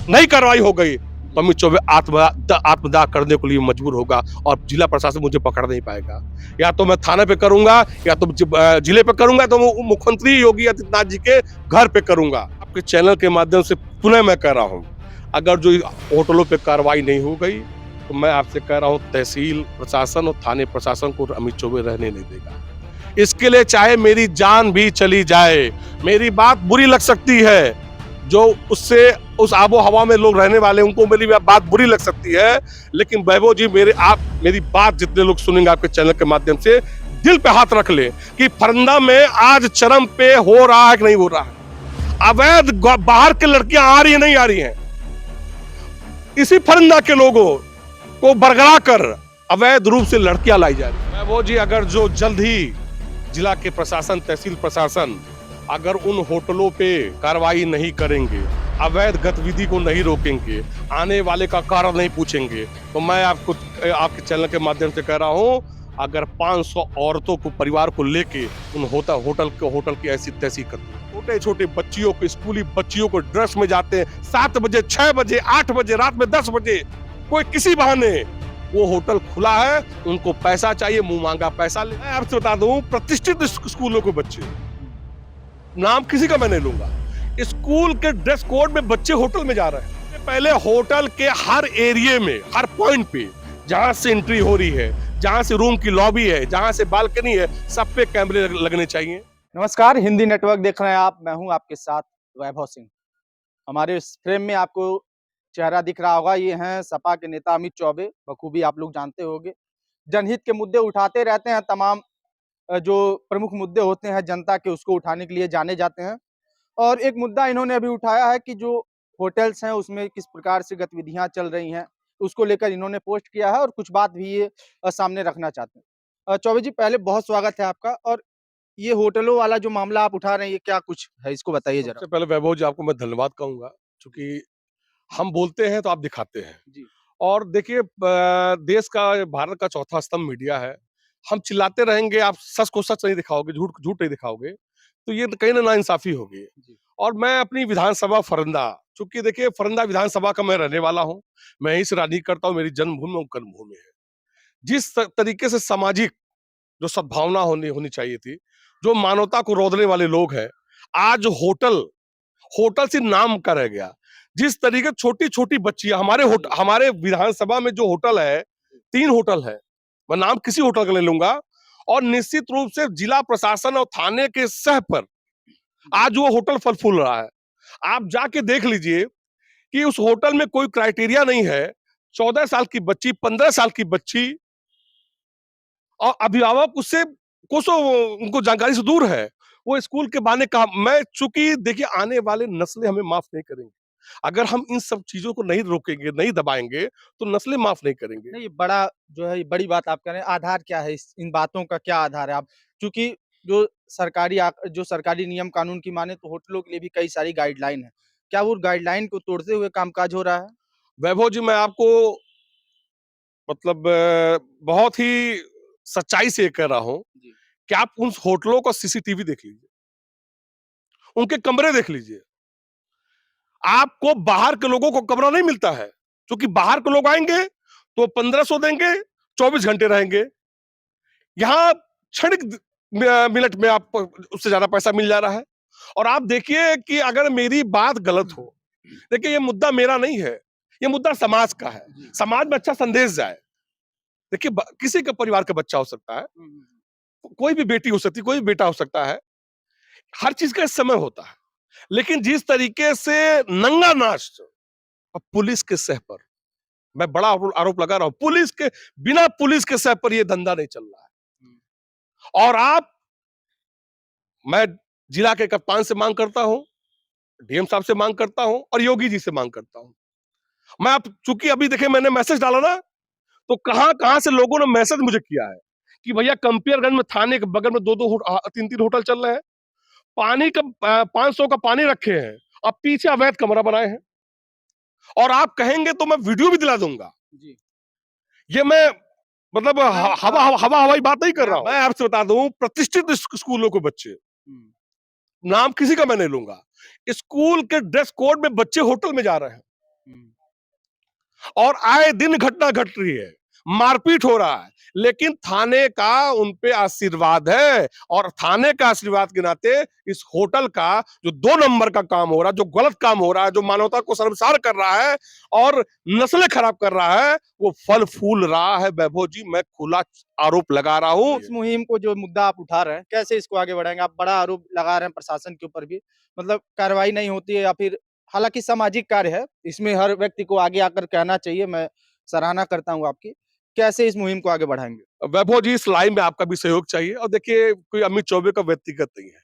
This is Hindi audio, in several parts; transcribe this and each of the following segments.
नहीं कार्रवाई हो गई तो अमित चौबे आत्मदाह करने के लिए मजबूर होगा और जिला प्रशासन मुझे पकड़ नहीं पाएगा। या तो मैं थाने पे करूंगा या तो जिले पे करूंगा, तो मुख्यमंत्री योगी आदित्यनाथ जी के घर पे करूंगा। आपके चैनल के माध्यम से पुनः मैं कह रहा हूं, अगर जो होटलों पे कार्रवाई नहीं हो गई तो मैं आपसे कह रहा हूं तहसील प्रशासन और थाने प्रशासन को अमित चौबे रहने नहीं देगा। इसके लिए चाहे मेरी जान भी चली जाए, मेरी बात बुरी लग सकती है, जो उससे उस आबो हवा में लोग रहने वाले उनको मेरी बात बुरी लग सकती है, लेकिन वैभव जी मेरी बात जितने लोग सुनेंगे आपके चैनल के माध्यम से दिल पे हाथ रख ले कि फरंदा में आज चरम पे हो रहा है कि नहीं हो रहा है। अवैध बाहर के लड़कियां आ रही है नहीं आ रही हैं, इसी फरंदा के लोगों को बरगला कर अवैध रूप से लड़कियां लाई जा रही है। वैभव जी अगर जो जल्द ही जिला के प्रशासन तहसील प्रशासन अगर उन होटलों पे कार्रवाई नहीं करेंगे, अवैध गतिविधि को नहीं रोकेंगे, आने वाले का कारण नहीं पूछेंगे, तो मैं आपके चैनल के माध्यम से कह रहा हूं, अगर 500 औरतों को परिवार को लेके उन होटल की ऐसी तैसी कर छोटे छोटे बच्चियों को, स्कूली बच्चियों को ड्रेस में जाते हैं 7 बजे 6 बजे 8 बजे रात में 10 बजे कोई किसी बहाने वो होटल खुला है, उनको पैसा चाहिए, मुंह मांगा पैसा ले। मैं आपसे बता दूं, प्रतिष्ठित स्कूलों के बच्चे, नाम किसी का मैं नहीं लूंगा, स्कूल के ड्रेस कोड में बच्चे होटल में जा रहे हैं। पहले होटल के हर एरिया में, हर पॉइंट पे जहां से एंट्री हो रही है, जहां से रूम की लॉबी है, जहां से बालकनी है, सब पे कैमरे लगने चाहिए। नमस्कार, हिंदी नेटवर्क देख रहे हैं आप, मैं हूं आपके साथ वैभव सिंह। हमारे इस फ्रेम में आपको चेहरा दिख रहा होगा, ये हैं सपा के नेता अमित चौबे। बखूबी आप लोग जानते होंगे, जनहित के मुद्दे उठाते रहते हैं। तमाम जो प्रमुख मुद्दे होते हैं जनता के, उसको उठाने के लिए जाने जाते हैं। और एक मुद्दा इन्होंने अभी उठाया है कि जो होटल्स हैं उसमें किस प्रकार से गतिविधियां चल रही हैं, उसको लेकर इन्होंने पोस्ट किया है और कुछ बात भी ये सामने रखना चाहते हैं। चौबे जी, पहले बहुत स्वागत है आपका। और ये होटलों वाला जो मामला आप उठा रहे हैं, ये क्या कुछ है, इसको बताइए जरा। सबसे पहले वैभव जी आपको मैं धन्यवाद कहूंगा, क्योंकि हम बोलते हैं तो आप दिखाते हैं। जी। और देखिए, देश का, भारत का चौथा स्तंभ मीडिया है। हम चिल्लाते रहेंगे, आप सच को सच नहीं दिखाओगे, झूठ झूठ नहीं दिखाओगे, तो ये कहीं ना इंसाफी होगी। और मैं अपनी विधानसभा फरंदा, चूंकि देखिए फरंदा विधानसभा का मैं रहने वाला हूं, मैं यहीं से राजनीति करता हूं, मेरी जन्मभूमि और कर्मभूमि है। जिस तरीके से सामाजिक जो सद्भावना होनी चाहिए थी, जो मानवता को रौंदने वाले लोग हैं, आज होटल से नाम का रह गया। जिस तरीके छोटी छोटी बच्चियां, हमारे विधानसभा में जो होटल है, 3 होटल है, मैं नाम किसी होटल का ले लूंगा, और निश्चित रूप से जिला प्रशासन और थाने के सह पर आज वो होटल फल फूल रहा है। आप जाके देख लीजिए कि उस होटल में कोई क्राइटेरिया नहीं है। 14 साल की बच्ची, 15 साल की बच्ची और अभिभावक उससे कोसों उनको जानकारी से दूर है। वो स्कूल के बहाने कहा, मैं चूंकि देखिए आने वाले नस्लें हमें माफ नहीं करेंगे। अगर हम इन सब चीजों को नहीं रोकेंगे, नहीं दबाएंगे, तो नस्लें माफ नहीं करेंगे। नहीं, बड़ा जो है, ये बड़ी बात आप कह रहे हैं। आधार क्या है, इन बातों का क्या आधार है? आप चूंकि जो सरकारी नियम कानून की माने तो होटलों के लिए भी कई सारी गाइडलाइन है। क्या वो गाइडलाइन को तोड़ते हुए कामकाज हो रहा है? वैभव जी, मैं आपको मतलब बहुत ही सच्चाई से कह रहा हूं जी। कि आप उन होटलों का सीसीटीवी देख लीजिए, उनके कमरे देख लीजिए। आपको बाहर के लोगों को कमरा नहीं मिलता है, क्योंकि बाहर के लोग आएंगे तो 1500 देंगे, 24 घंटे रहेंगे। यहां क्षणिक मिनट में आप उससे ज्यादा पैसा मिल जा रहा है। और आप देखिए कि अगर मेरी बात गलत हो, देखिए ये मुद्दा मेरा नहीं है, ये मुद्दा समाज का है। समाज में अच्छा संदेश जाए। देखिए किसी के परिवार का बच्चा हो सकता है, कोई भी बेटी हो सकती है, कोई भी बेटा हो सकता है, हर चीज का एक समय होता है। लेकिन जिस तरीके से नंगा नाच पुलिस के सह पर, मैं बड़ा आरोप लगा रहा हूं, बिना पुलिस के सह पर यह धंधा नहीं चल रहा है। और मैं जिला के कप्तान से मांग करता हूं, डीएम साहब से मांग करता हूं और योगी जी से मांग करता हूं। मैं आप चूंकि अभी देखिए मैंने मैसेज डाला ना, तो कहां कहां से लोगों ने मैसेज मुझे किया है कि भैया कंपियरगंज में थाने के बगल में 2-2 3-3 होटल चल रहे हैं, पानी का 500 का पानी रखे हैं, अब पीछे अवैध कमरा बनाए हैं। और आप कहेंगे तो मैं वीडियो भी दिला दूंगा। जी। ये मैं मतलब हवाई बात नहीं कर रहा हूं। मैं आपसे बता दूं, प्रतिष्ठित स्कूलों के बच्चे, नाम किसी का मैं नहीं लूंगा, स्कूल के ड्रेस कोड में बच्चे होटल में जा रहे हैं। और आए दिन घटना घट रही है, मारपीट हो रहा है, लेकिन थाने का उन पे आशीर्वाद है। और थाने का आशीर्वाद के नाते इस होटल का जो 2 नंबर का काम हो रहा है, जो गलत काम हो रहा है, जो मानवता को शर्मसार कर रहा है और नस्लें खराब कर रहा है, वो फल फूल रहा है। वैभव जी, मैं खुला आरोप लगा रहा हूं। इस मुहिम को जो मुद्दा आप उठा रहे हैं, कैसे इसको आगे बढ़ाएंगे? आप बड़ा आरोप लगा रहे हैं प्रशासन के ऊपर भी, मतलब कार्रवाई नहीं होती है या फिर, हालांकि सामाजिक कार्य है, इसमें हर व्यक्ति को आगे आकर कहना चाहिए। मैं सराहना करता हूं आपकी। कैसे इस मुहिम को आगे बढ़ाएंगे? वैभव जी, इस लाइन में आपका भी सहयोग चाहिए। और देखिए, कोई अमित चौबे का व्यक्तिगत नहीं है,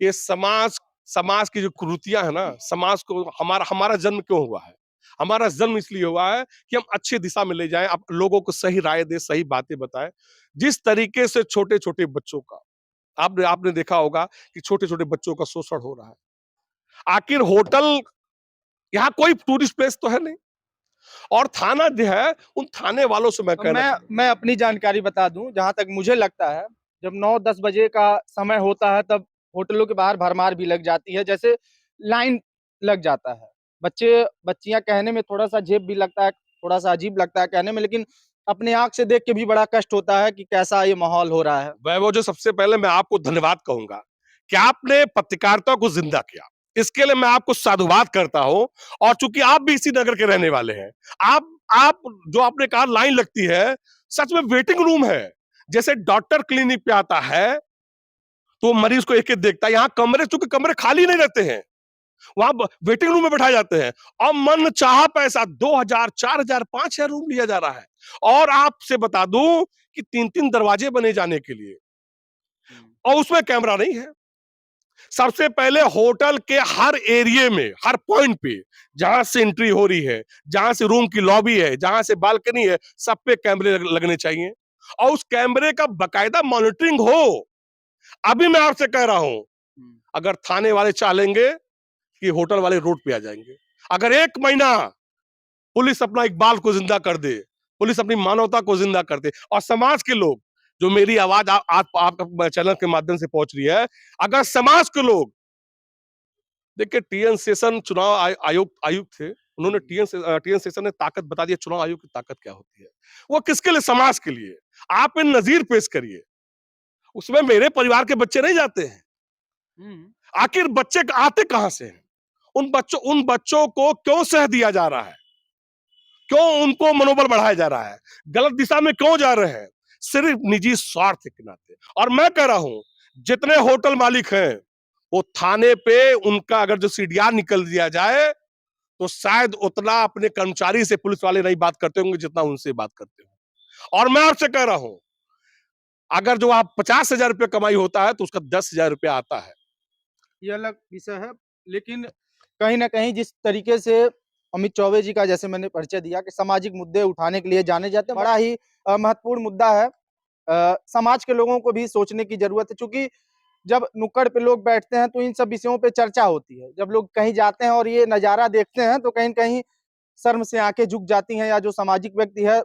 ये समाज समाज की जो कुरीतियां है ना, समाज को हमारा हमारा जन्म क्यों हुआ है? हमारा जन्म इसलिए हुआ है कि हम अच्छी दिशा में ले जाएं, आप लोगों को सही राय दे, सही बातें बताएं। जिस तरीके से छोटे छोटे बच्चों का आपने आपने देखा होगा कि छोटे छोटे बच्चों का शोषण हो रहा है। आखिर होटल, यहाँ कोई टूरिस्ट प्लेस तो है नहीं, और थाना जो है, उन थाने वालों से मैं कहना मैं अपनी जानकारी बता दूं, जहां तक मुझे लगता है, जब 9-10 बजे का समय होता है तब होटलों के बाहर भरमार भी लग जाती है, जैसे लाइन लग जाता है। बच्चे बच्चियां कहने में थोड़ा सा झेप भी लगता है, थोड़ा सा अजीब लगता है कहने में, लेकिन अपने आंख से देख के भी बड़ा कष्ट होता है कि कैसा ये माहौल हो रहा है। वैभव जी, सबसे पहले मैं आपको धन्यवाद कहूंगा कि आपने पत्रकारिता को जिंदा किया। इसके लिए मैं आपको साधुवाद करता हूं। और चूंकि आप भी इसी नगर के रहने वाले हैं, आप जो आपने कहा लाइन लगती है, सच में वेटिंग रूम है। जैसे डॉक्टर क्लिनिक पे आता है तो मरीज को एक एक देखता है, यहाँ कमरे, चूंकि कमरे खाली नहीं रहते हैं, वहां वेटिंग रूम में बैठाए जाते हैं और मन चाहा पैसा 2,000, 4,000, 5,000 रूम लिया जा रहा है। और आपसे बता दूं कि 3-3 दरवाजे बने जाने के लिए, और उसमें कैमरा नहीं है। सबसे पहले होटल के हर एरिया में, हर पॉइंट पे, जहां से एंट्री हो रही है, जहां से रूम की लॉबी है, जहां से बालकनी है, सब पे कैमरे लगने चाहिए और उस कैमरे का बकायदा मॉनिटरिंग हो। अभी मैं आपसे कह रहा हूं, अगर थाने वाले चाहेंगे कि होटल वाले रोड पे आ जाएंगे। अगर 1 महीना पुलिस अपना इकबाल को जिंदा कर दे, पुलिस अपनी मानवता को जिंदा कर दे, और समाज के लोग, जो मेरी आवाज आपका चैनल के माध्यम से पहुंच रही है, अगर समाज के लोग, देखिए टीएन शेषन चुनाव आयुक्त थे, उन्होंने टीएन शेषन ने ताकत बता दिया, चुनाव आयोग की ताकत क्या होती है। वो किसके लिए? समाज के लिए। आप इन नजीर पेश करिए, उसमें मेरे परिवार के बच्चे नहीं जाते हैं। आखिर बच्चे आते कहां से हैं? उन बच्चों को क्यों सह दिया जा रहा है? क्यों उनको मनोबल बढ़ाया जा रहा है? गलत दिशा में क्यों जा रहे हैं? सिर्फ निजी स्वार्थ के नाते। और मैं कह रहा हूं, जितने होटल मालिक हैं, वो थाने पे उनका अगर जो सीडीआर निकल दिया जाए, तो शायद उतना अपने कर्मचारी से पुलिस वाले नहीं बात करते होंगे जितना उनसे बात करते होंगे। और मैं आपसे कह रहा हूं, अगर जो आप 50,000 रुपये कमाई होता है, तो उसका 10,000 रुपया आता है। ये अलग विषय है, लेकिन कहीं न कहीं जिस तरीके से अमित चौबे जी का, जैसे मैंने परिचय दिया, कि सामाजिक मुद्दे उठाने के लिए जाने जाते हैं, बड़ा ही महत्वपूर्ण मुद्दा है। समाज के लोगों को भी सोचने की ज़रूरत है, चूँकि जब नुक्कड़ पे लोग बैठते हैं तो इन सब विषयों पे चर्चा होती है। जब लोग कहीं जाते हैं और ये नज़ारा देखते हैं तो कहीं न कहीं शर्म से आँखें झुक जाती हैं, या जो सामाजिक व्यक्ति है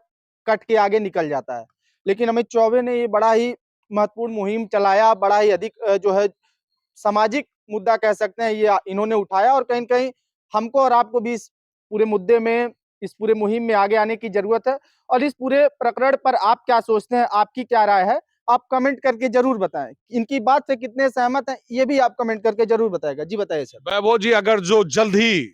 कट के आगे निकल जाता है। लेकिन अमित चौबे ने ये बड़ा ही महत्वपूर्ण मुहिम चलाया, बड़ा ही अधिक जो है सामाजिक मुद्दा कह सकते हैं, ये इन्होंने उठाया, और कहीं न कहीं हमको और आपको भी इस पूरे मुद्दे में, इस पूरे मुहिम में आगे आने की ज़रूरत है। और इस पूरे प्रकरण पर आप क्या सोचते हैं? आपकी क्या राय है? आप कमेंट करके ज़रूर बताएँ। इनकी बात से कितने सहमत हैं, ये भी आप कमेंट करके ज़रूर बताइएगा। जी बताइए सर। वैभव जी, अगर जो जल्द ही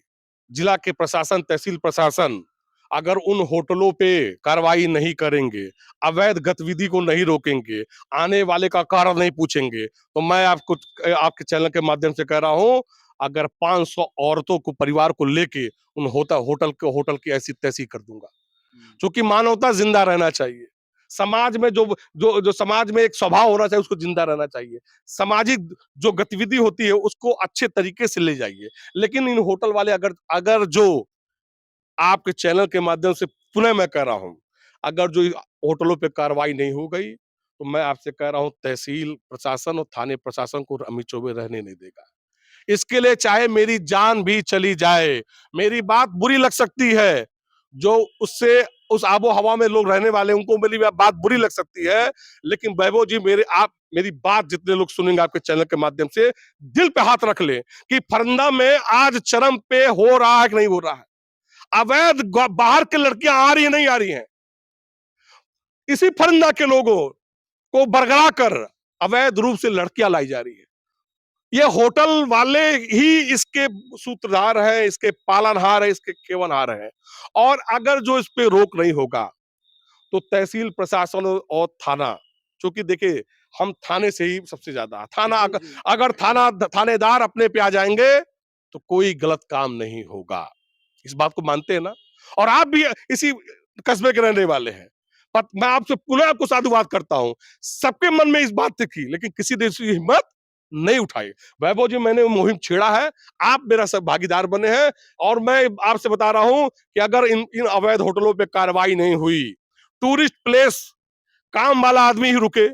जिला के प्रशासन, तहसील प्रशासन अगर उन होटलों पे कार्रवाई नहीं करेंगे, अवैध गतिविधि को नहीं रोकेंगे, आने वाले का कारण नहीं पूछेंगे, तो मैं आपको आपके चैनल के माध्यम से कह रहा हूं, अगर 500 औरतों को, परिवार को लेके उन होटल की ऐसी तैसी कर दूंगा। क्योंकि मानवता जिंदा रहना चाहिए। समाज में जो जो जो समाज में एक स्वभाव होना चाहिए, उसको जिंदा रहना चाहिए। सामाजिक जो गतिविधि होती है, उसको अच्छे तरीके से ले जाइए। लेकिन इन होटल वाले, अगर अगर जो आपके चैनल के माध्यम से पुनः मैं कह रहा हूं, अगर जो होटलों पे कार्रवाई नहीं हो गई, तो मैं आपसे कह रहा हूं, तहसील प्रशासन और थाने प्रशासन को अमित चौबे रहने नहीं देगा। इसके लिए चाहे मेरी जान भी चली जाए, मेरी बात बुरी लग सकती है, जो उससे उस आबो हवा में लोग रहने वाले, उनको मेरी बात बुरी लग सकती है, लेकिन वैभव जी, मेरी बात जितने लोग सुनेंगे आपके चैनल के माध्यम से, दिल पे हाथ रख लें कि फरंदा में आज चरम पे हो रहा है कि नहीं हो रहा है। अवैध बाहर की लड़कियां आ रही है, नहीं आ रही हैं। इसी फरिंदा के लोगों को बरगला कर अवैध रूप से लड़कियां लाई जा रही है। ये होटल वाले ही इसके सूत्रधार हैं, इसके पालनहार है, इसके केवनहार हैं। और अगर जो इस पे रोक नहीं होगा तो तहसील प्रशासन और थाना, क्योंकि देखिए हम थाने से ही सबसे ज्यादा थाना, अगर थानेदार अपने पे आ जाएंगे तो कोई गलत काम नहीं होगा। इस बात को मानते हैं ना? और आप भी इसी कस्बे के रहने वाले हैं, पर मैं आपसे पुनः आपको साधुवाद करता हूं। सबके मन में इस बात थी, लेकिन किसी ने इसकी हिम्मत नहीं उठाई। वैभव जी, मैंने मुहिम छेड़ा है, आप मेरा सब भागीदार बने हैं, और मैं आपसे बता रहा हूं कि अगर इन अवैध होटलों पे कार्रवाई नहीं हुई, टूरिस्ट प्लेस, काम वाला आदमी ही रुके।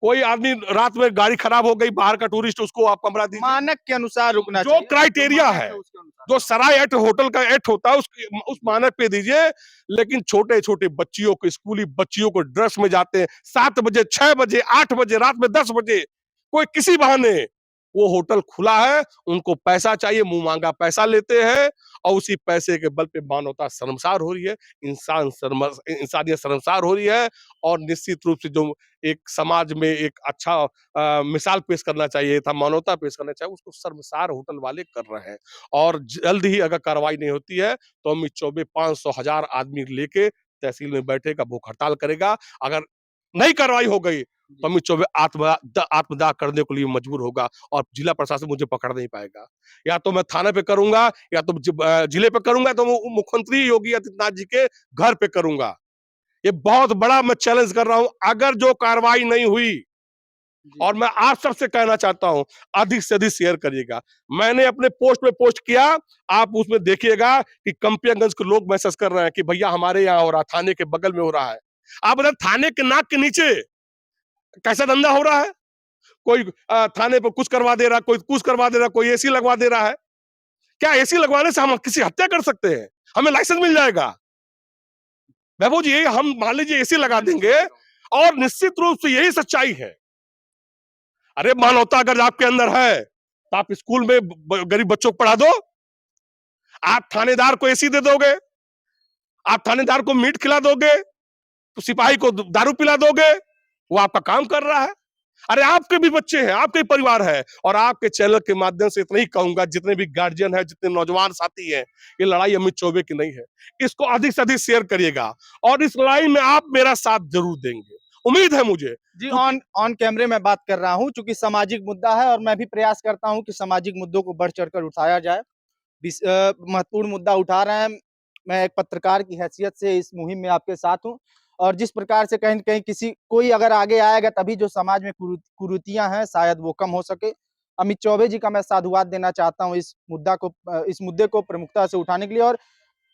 कोई आदमी रात में गाड़ी खराब हो गई, बाहर का टूरिस्ट, उसको आप कमरा दीजिए। मानक के अनुसार रुकना जो चाहिए, क्राइटेरिया मानक है, उसके अनुसार। जो सराय एक्ट होटल का एक्ट होता है, उस मानक पे दीजिए। लेकिन छोटे छोटे बच्चियों को, स्कूली बच्चियों को ड्रेस में जाते हैं 7 बजे, 6 बजे, 8 बजे, रात में 10 बजे, कोई किसी बहाने वो होटल खुला है, उनको पैसा चाहिए, मुंह मांगा पैसा लेते हैं, और उसी पैसे के बल पे मानवता शर्मसार हो रही है, इंसानियत शर्मसार हो रही है। और निश्चित रूप से जो एक समाज में एक अच्छा मिसाल पेश करना चाहिए था, मानवता पेश करना चाहिए, उसको शर्मसार होटल वाले कर रहे हैं। और जल्द ही अगर कार्रवाई नहीं होती है तो अमित चौबे 500,000 आदमी लेके तहसील में बैठेगा, भूख हड़ताल करेगा। अगर नहीं कार्रवाई हो गई तो अमित चौबे आत्मदाह करने के लिए मजबूर होगा, और जिला प्रशासन मुझे पकड़ नहीं पाएगा। या तो मैं थाने पे करूंगा, या तो जिले पे करूंगा, तो मुख्यमंत्री योगी आदित्यनाथ जी के घर पे करूंगा। ये बहुत बड़ा मैं चैलेंज कर रहा हूं। अगर जो कार्रवाई नहीं हुई, और मैं आप सबसे कहना चाहता हूं, अधिक से अधिक शेयर करिएगा। मैंने अपने पोस्ट में पोस्ट किया, आप उसमें देखिएगा कि कंपियागंज के लोग मैसेज कर रहे हैं कि भैया हमारे यहाँ हो रहा, थाने के बगल में हो रहा है। आप बता, थाने के नाक के नीचे कैसा धंधा हो रहा है? कोई थाने पर कुछ करवा दे रहा, कोई कुछ करवा दे रहा, कोई एसी लगवा दे रहा है। क्या एसी लगवाने से हम किसी हत्या कर सकते हैं? हमें लाइसेंस मिल जाएगा? वैभव जी, हम मान लीजिए एसी लगा देंगे, और निश्चित रूप से यही सच्चाई है। अरे मानवता अगर आपके अंदर है तो आप स्कूल में गरीब बच्चों को पढ़ा दो। आप थानेदार को एसी दे दोगे, आप थानेदार को मीट खिला दोगे, तो सिपाही को दारू पिला दोगे, वो आपका काम कर रहा है। अरे आपके भी बच्चे हैं, आपके परिवार है। और आपके चैनल के माध्यम से इतना ही कहूंगा, जितने भी गार्जियन है, जितने नौजवान साथी हैं, ये लड़ाई अमित चौबे की नहीं है। इसको अधिक से अधिक शेयर करिएगा, और इस लड़ाई में आप मेरा साथ जरूर देंगे, उम्मीद है मुझे। जी, ऑन कैमरे में बात कर रहा हूं, चूंकि सामाजिक मुद्दा है और मैं भी प्रयास करता हूं कि सामाजिक मुद्दों को बढ़ चढ़कर उठाया जाए। महत्वपूर्ण मुद्दा उठा रहे हैं। मैं एक पत्रकार की हैसियत से इस मुहिम में आपके साथ हूं, और जिस प्रकार से कहीं न कहीं कोई अगर आगे आएगा, तभी जो समाज में कुरीतियां हैं शायद वो कम हो सके। अमित चौबे जी का मैं साधुवाद देना चाहता हूं इस मुद्दे को प्रमुखता से उठाने के लिए। और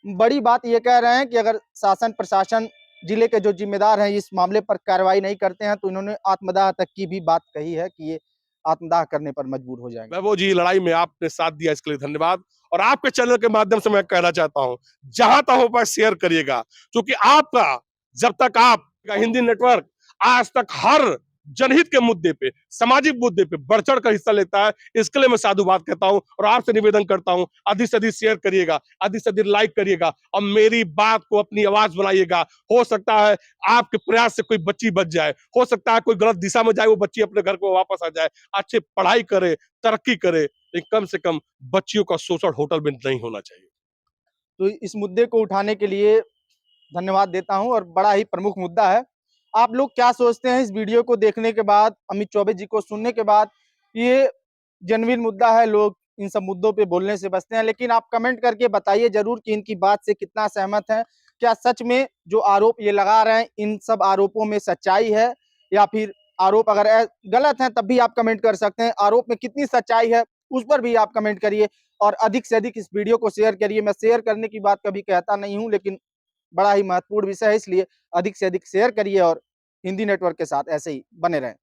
बड़ी बात ये कह रहे हैं कि अगर शासन प्रशासन, जिले के जो जिम्मेदार हैं, इस मामले पर कार्रवाई नहीं करते हैं, तो इन्होंने आत्मदाह तक की भी बात कही है कि ये आत्मदाह करने पर मजबूर हो जाएंगे। वैभव जी, लड़ाई में आपने साथ दिया, इसके लिए धन्यवाद। और आपके चैनल के माध्यम से मैं कहना चाहता हूं, जहां तक हो पाए शेयर करिएगा, क्योंकि आपका, जब तक आप हिंदी नेटवर्क आज तक हर जनहित के मुद्दे पे, सामाजिक मुद्दे पे बढ़ चढ़ कर हिस्सा लेता है, इसके लिए मैं साधुवाद कहता हूं। और आपसे निवेदन करता हूं, अधिक से अधिक शेयर करिएगा, अधिक से अधिक लाइक करिएगा, और मेरी बात को अपनी आवाज बनाइएगा। हो सकता है आपके प्रयास से कोई बच्ची बच जाए, हो सकता है कोई गलत दिशा में जाए, वो बच्ची अपने घर को वापस आ जाए, अच्छे पढ़ाई करे, तरक्की करे, लेकिन कम से कम बच्चियों का शोषण होटल में नहीं होना चाहिए। तो इस मुद्दे को उठाने के लिए धन्यवाद देता हूं, और बड़ा ही प्रमुख मुद्दा है। आप लोग क्या सोचते हैं इस वीडियो को देखने के बाद, अमित चौबे जी को सुनने के बाद? ये जेन्युइन मुद्दा है, लोग इन सब मुद्दों पे बोलने से बचते हैं, लेकिन आप कमेंट करके बताइए जरूर कि इनकी बात से कितना सहमत हैं। क्या सच में जो आरोप ये लगा रहे हैं, इन सब आरोपों में सच्चाई है, या फिर आरोप अगर गलत हैं तब भी आप कमेंट कर सकते हैं। आरोप में कितनी सच्चाई है उस पर भी आप कमेंट करिए, और अधिक से अधिक इस वीडियो को शेयर करिए। मैं शेयर करने की बात कभी कहता नहीं हूं, लेकिन बड़ा ही महत्वपूर्ण विषय है, इसलिए अधिक से अधिक शेयर करिए, और हिंदी नेटवर्क के साथ ऐसे ही बने रहें।